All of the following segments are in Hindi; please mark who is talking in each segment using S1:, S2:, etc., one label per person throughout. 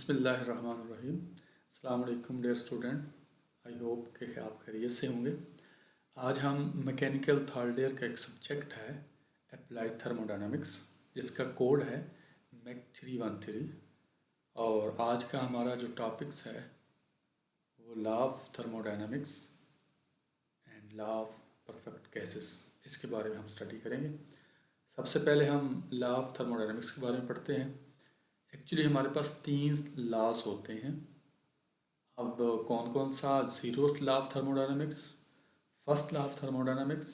S1: बिस्मिल्लाहिर्रहमानिर्रहीम। अस्सलाम वालेकुम डियर स्टूडेंट, आई होप कि आप खैरियत से होंगे। आज हम मैकेनिकल थर्ड ईयर का एक सब्जेक्ट है अप्लाइड थर्मोडायनामिक्स, जिसका कोड है MEC 313। और आज का हमारा जो टॉपिक्स है वो law of thermodynamics and law of perfect gases, इसके बारे में हम स्टडी करेंगे। सबसे पहले हम लॉ ऑफ थर्मोडायनामिक्स के बारे में पढ़ते हैं। एक्चुअली हमारे पास 3 लॉज होते हैं। अब कौन कौन सा? Zeroth law of thermodynamics, first law of thermodynamics,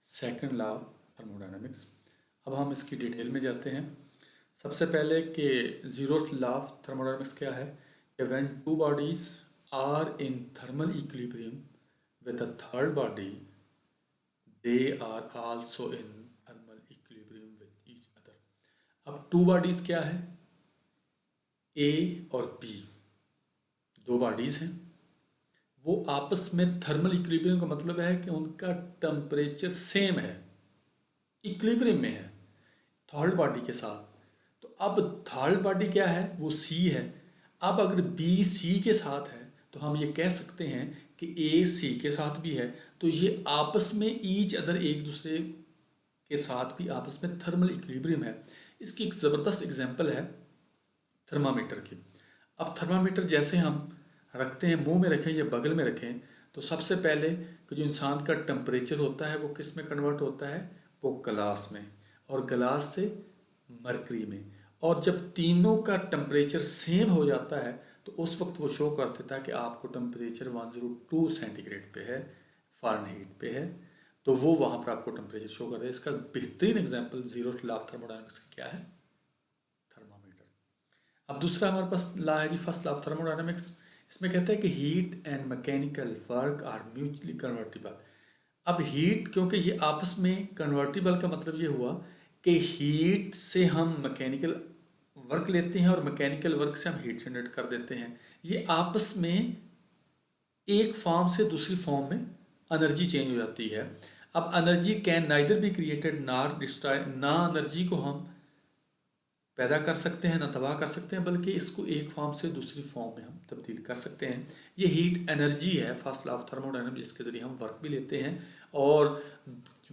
S1: second law of thermodynamics. अब हम इसकी डिटेल में जाते हैं। सबसे पहले कि जीरोथ लॉ ऑफ थर्मोडायनामिक्स क्या है कि when two bodies are in thermal equilibrium with a third body they are also in thermal equilibrium with each other. अब टू बॉडीज क्या है? ए और बी, दो बॉडीज हैं, वो आपस में थर्मल इक्विलिब्रियम का मतलब है कि उनका टेम्परेचर सेम है, इक्विलिब्रियम में है थर्ड बॉडी के साथ। तो अब थर्ड बॉडी क्या है? वो सी है। अब अगर बी सी के साथ है तो हम ये कह सकते हैं कि ए सी के साथ भी है, तो ये आपस में ईच अदर, एक दूसरे के साथ भी आपस में थर्मल इक्विलिब्रियम है। इसकी एक ज़बरदस्त एग्जांपल है थर्मामीटर की। अब थर्मामीटर जैसे हम रखते हैं, मुंह में रखें या बगल में रखें, तो सबसे पहले कि जो इंसान का टेम्परेचर होता है वो किस में कन्वर्ट होता है? वो ग्लास में, और ग्लास से मरकरी में। और जब तीनों का टेम्परेचर सेम हो जाता है तो उस वक्त वो शो कर देता है कि आपको टेम्परेचर 102 सेंटीग्रेड पे है, फ़ारेनहीट पे है, तो वो वहाँ पर आपको टेम्परेचर शो कर रहा है। इसका बेहतरीन example zeroth law of thermodynamics क्या है? थर्मामीटर। अब दूसरा हमारे पास लॉ है जी, फर्स्ट लॉ ऑफ थर्मोडायनामिक्स। इसमें कहते हैं कि heat and mechanical work are mutually convertible. अब हीट, क्योंकि ये आपस में कन्वर्टिबल का मतलब ये हुआ कि हीट से हम मैकेनिकल वर्क लेते हैं और मैकेनिकल वर्क से हम हीट जनरेट कर देते हैं। ये आपस में एक फॉर्म से दूसरी फॉर्म में एनर्जी चेंज हो जाती है। अब energy can neither be created nor destroy. ना एनर्जी को हम पैदा कर सकते हैं ना तबाह कर सकते हैं, बल्कि इसको एक फॉर्म से दूसरी फॉर्म में हम तब्दील कर सकते हैं। ये हीट एनर्जी है, फर्स्ट लॉ ऑफ थर्मोडायनामिक्स, जिसके ज़रिए हम वर्क भी लेते हैं और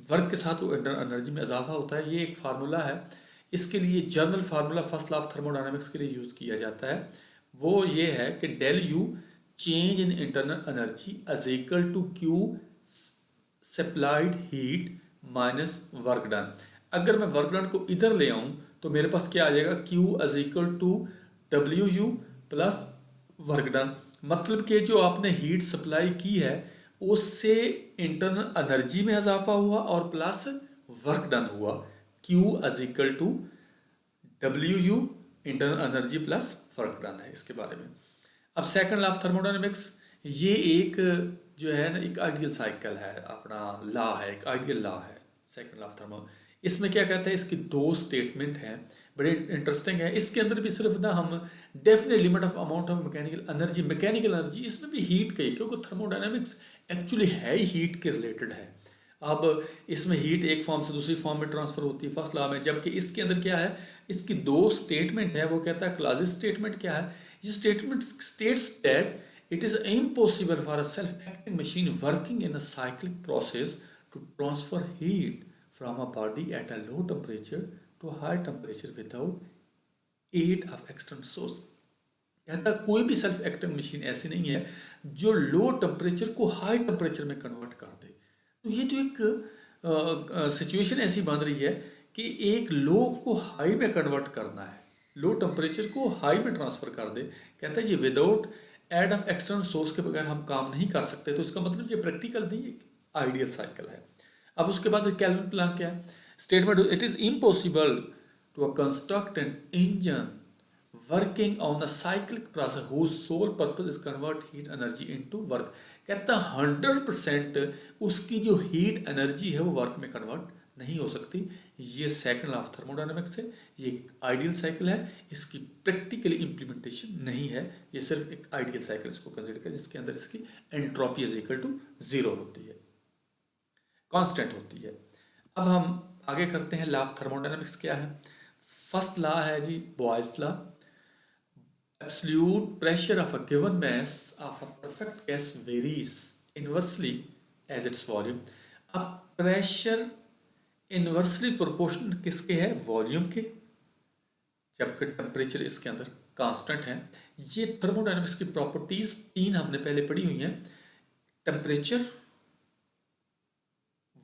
S1: वर्क के साथ वो एनर्जी में इजाफा होता है। ये एक फार्मूला है। इसके लिए general formula first law of thermodynamics के लिए यूज़ किया जाता है। वो ये है कि del U change in internal energy is equal to Q supplied heat minus work done. अगर मैं वर्क डन को इधर ले आऊँ तो मेरे पास क्या आ जाएगा? Q is equal to W U plus work done. मतलब कि जो आपने हीट सप्लाई की है उससे इंटरनल एनर्जी में इजाफा हुआ और प्लस वर्क डन हुआ। Q is equal to W U internal energy plus work done है इसके बारे में। अब सेकंड लॉ ऑफ थर्मोडायनामिक्स, ये एक जो है ना, एक आइडियल साइकिल है, अपना लॉ है, एक आइडियल लॉ है सेकंड लॉ ऑफ थर्मो। इसमें क्या कहता है? इसकी दो स्टेटमेंट हैं, बड़े इंटरेस्टिंग है। इसके अंदर भी सिर्फ ना हम definite limit of amount of mechanical energy, इसमें भी हीट का ही, क्योंकि थर्मोडायनामिक्स एक्चुअली है ही हीट के रिलेटेड है। अब इसमें हीट एक फॉर्म से दूसरी फॉर्म में ट्रांसफर होती है फर्स्ट लॉ में, जबकि इसके अंदर क्या है? इसकी दो स्टेटमेंट है। वो कहता है क्लासिक स्टेटमेंट क्या है? ये statement states that it is impossible for a self-acting machine working in a cyclic process to transfer heat from a body at a low temperature to a high temperature without aid of external source। कहता कोई भी सेल्फ एक्टिंग मशीन ऐसी नहीं है जो लो टेम्परेचर को हाई टेम्परेचर में कन्वर्ट कर दे। तो ये तो एक सिचुएशन ऐसी बन रही है कि एक लो को हाई में कन्वर्ट करना है, लो टेम्परेचर को हाई में ट्रांसफ़र कर दे। कहता है ये without aid of external source के बगैर हम काम नहीं कर सकते। तो इसका मतलब ये प्रैक्टिकल नहीं, एक आइडियल साइकिल है। अब उसके बाद केल्विन प्लांक क्या है? Statement, it is impossible to construct an engine working on a cyclic process whose sole purpose is convert heat energy into work. कहता 100% उसकी जो हीट एनर्जी है वो वर्क में कन्वर्ट नहीं हो सकती। ये सेकंड लॉ ऑफ थर्मोडायनामिक्स है। ये एक आइडियल साइकिल है, इसकी प्रैक्टिकली इम्प्लीमेंटेशन नहीं है। ये सिर्फ एक आइडियल साइकिल इसको कंसिडर करें, जिसके अंदर इसकी एंट्रोपी इज इक्वल टू 0 होती है, कांस्टेंट होती है। अब हम आगे करते हैं लॉ ऑफ थर्मोडायनामिक्स क्या है। फर्स्ट लॉ है जी Boyle's law. absolute pressure of a given mass of a perfect gas varies inversely as its volume. अब प्रेशर इन्वर्सली प्रोपोर्शनल किसके है, वॉल्यूम के, जबकि टेम्परेचर इसके अंदर कांस्टेंट है। ये थर्मोडायनामिक्स की प्रॉपर्टीज तीन हमने पहले पढ़ी हुई हैं, टेम्परेचर,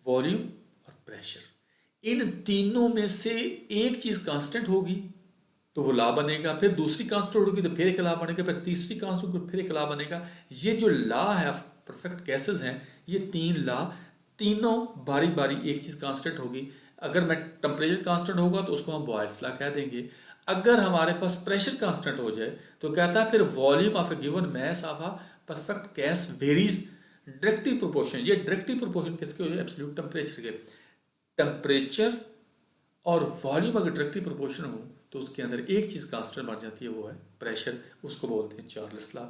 S1: वॉल्यूम और प्रेशर। इन तीनों में से एक चीज कांस्टेंट होगी तो वो ला बनेगा, फिर दूसरी कांस्टेंट होगी तो फिर एक ला बनेगा, फिर तीसरी कांस्टेंट होगी फिर एक ला बनेगा। ये जो ला है परफेक्ट गैसेस हैं, ये तीन ला, तीनों बारी बारी एक चीज कांस्टेंट होगी। अगर मैं टेम्परेचर कांस्टेंट होगा तो उसको हम बॉयल्स ला कह देंगे। अगर हमारे पास प्रेशर कांस्टेंट हो जाए तो कहता है फिर volume of A given mass of a perfect gas varies directly proportion. ये डायरेक्टली प्रोपोर्शन किसके हो जाए, एब्सोल्यूट टेम्परेचर के। टेम्परेचर और वॉल्यूम अगर डायरेक्टली प्रोपोर्शन हो तो उसके अंदर एक चीज कांस्टेंट बन जाती है, वो है प्रेशर। उसको बोलते हैं चार्ल्स लॉ।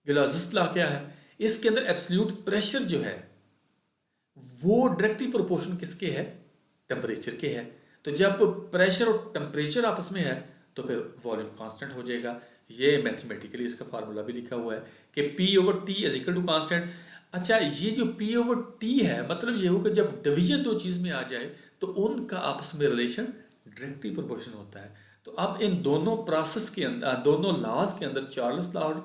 S1: गिलाजिस लॉ क्या है, इसके अंदर एब्सोल्यूट प्रेशर जो है वो डायरेक्टली प्रोपोर्शन किसके है, टेम्परेचर के है। तो जब प्रेशर और टेम्परेचर आपस में है तो फिर वॉल्यूम कांस्टेंट हो जाएगा। ये मैथमेटिकली इसका फार्मूला भी लिखा हुआ है कि P/T is equal to constant. अच्छा, ये जो P/T है, मतलब ये हो कि जब डिवीजन दो चीज में आ जाए तो उनका आपस में रिलेशन डायरेक्टली प्रोपोर्शन होता है। तो अब इन दोनों प्रोसेस के अंदर, दोनों लॉज के अंदर, चार्ल्स लॉ और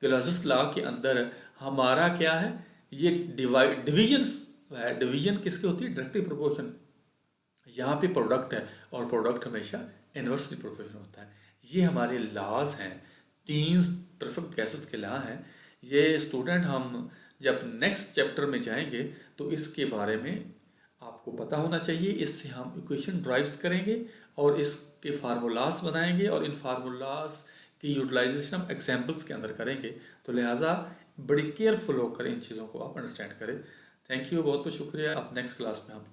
S1: गिलाजिस लॉ के अंदर हमारा क्या है, ये डिवीजन है। डिवीजन किसकी होती है, डायरेक्टली प्रोपोर्शन। यहाँ पे प्रोडक्ट है और प्रोडक्ट हमेशा इन्वर्सली प्रोपोर्शनल होता है। ये हमारे लॉज हैं, तीन परफेक्ट गैसेस के लॉ हैं। ये स्टूडेंट हम जब नेक्स्ट चैप्टर में जाएंगे तो इसके बारे में आपको पता होना चाहिए। इससे हम इक्वेशन ड्राइव्स करेंगे और इसके फार्मूलाज बनाएंगे और इन फार्मूलाज की यूटिलाइजेशन हम एग्जाम्पल्स के अंदर करेंगे। तो लिहाजा बड़ी केयरफुल होकर इन चीज़ों को आप अंडरस्टैंड करें। थैंक यू, बहुत बहुत शुक्रिया। अब नेक्स्ट क्लास में हम